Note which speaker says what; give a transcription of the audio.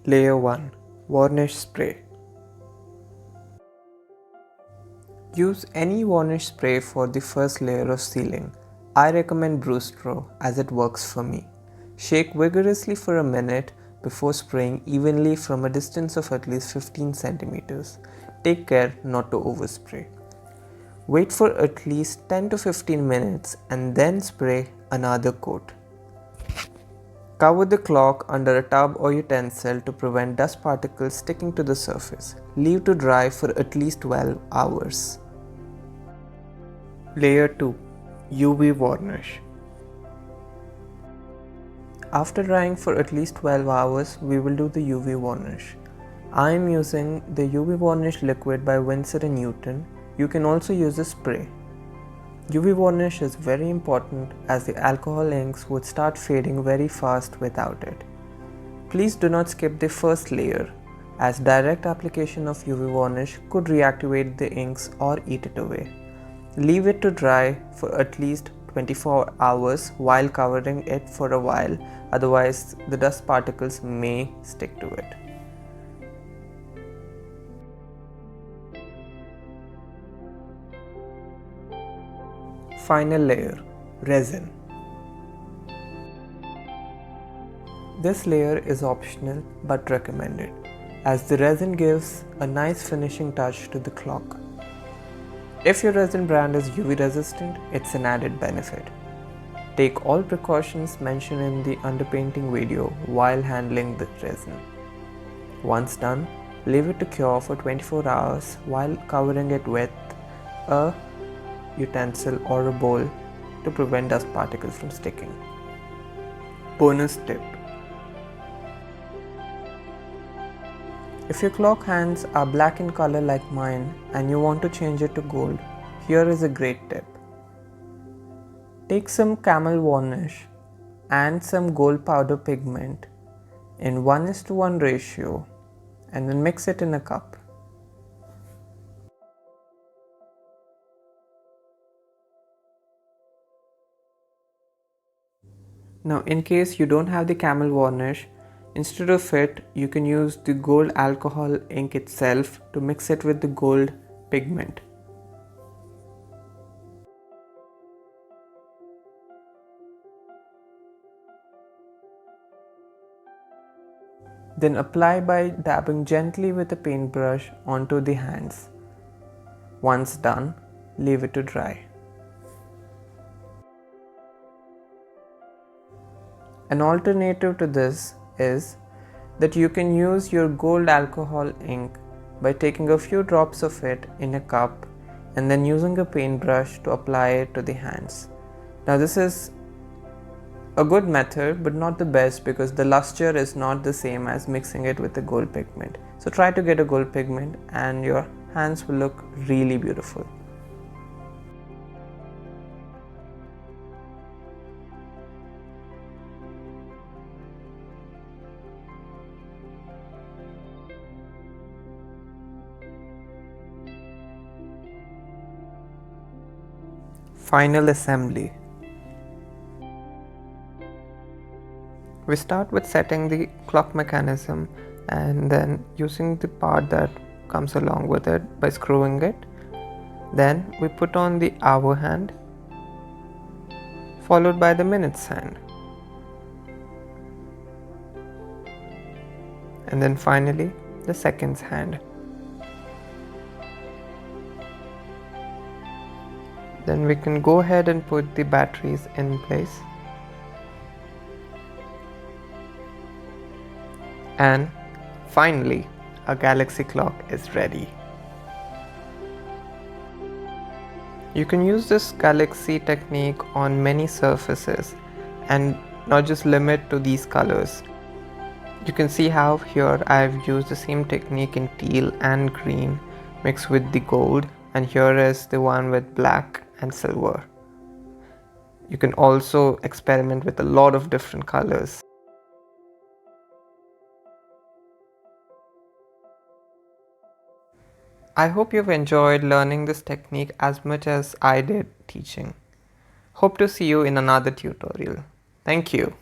Speaker 1: Layer 1. Varnish spray. Use any varnish spray for the first layer of sealing. I recommend Brustro as it works for me. Shake vigorously for a minute before spraying evenly from a distance of at least 15 centimeters. Take care not to overspray. Wait for at least 10 to 15 minutes and then spray another coat. Cover the clock under a tub or utensil to prevent dust particles sticking to the surface. Leave to dry for at least 12 hours. Layer 2. UV Varnish. After drying for at least 12 hours, we will do the UV varnish. I am using the UV varnish liquid by Winsor Newton. You can also use a spray. UV varnish is very important as the alcohol inks would start fading very fast without it. Please do not skip the first layer, as direct application of UV varnish could reactivate the inks or eat it away. Leave it to dry for at least 24 hours while covering it for a while, otherwise the dust particles may stick to it. Final layer, resin. This layer is optional but recommended, as the resin gives a nice finishing touch to the clock. If your resin brand is UV resistant, it's an added benefit. Take all precautions mentioned in the underpainting video while handling the resin. Once done, leave it to cure for 24 hours while covering it with a utensil or a bowl to prevent dust particles from sticking. Bonus tip. If your clock hands are black in color like mine and you want to change it to gold, here is a great tip. Take some camel varnish and some gold powder pigment in 1:1 ratio and then mix it in a cup. Now, in case you don't have the camel varnish, instead of it, you can use the gold alcohol ink itself to mix it with the gold pigment. Then apply by dabbing gently with a paintbrush onto the hands. Once done, leave it to dry. An alternative to this is that you can use your gold alcohol ink by taking a few drops of it in a cup and then using a paintbrush to apply it to the hands. Now this is a good method but not the best because the luster is not the same as mixing it with the gold pigment. So try to get a gold pigment and your hands will look really beautiful. Final assembly. We start with setting the clock mechanism and then using the part that comes along with it by screwing it. Then we put on the hour hand followed by the minutes hand. And then finally the seconds hand. Then we can go ahead and put the batteries in place. And finally, our galaxy clock is ready. You can use this galaxy technique on many surfaces and not just limit to these colors. You can see how here I have used the same technique in teal and green mixed with the gold, and here is the one with black and silver. You can also experiment with a lot of different colors. I hope you've enjoyed learning this technique as much as I did teaching. Hope to see you in another tutorial. Thank you.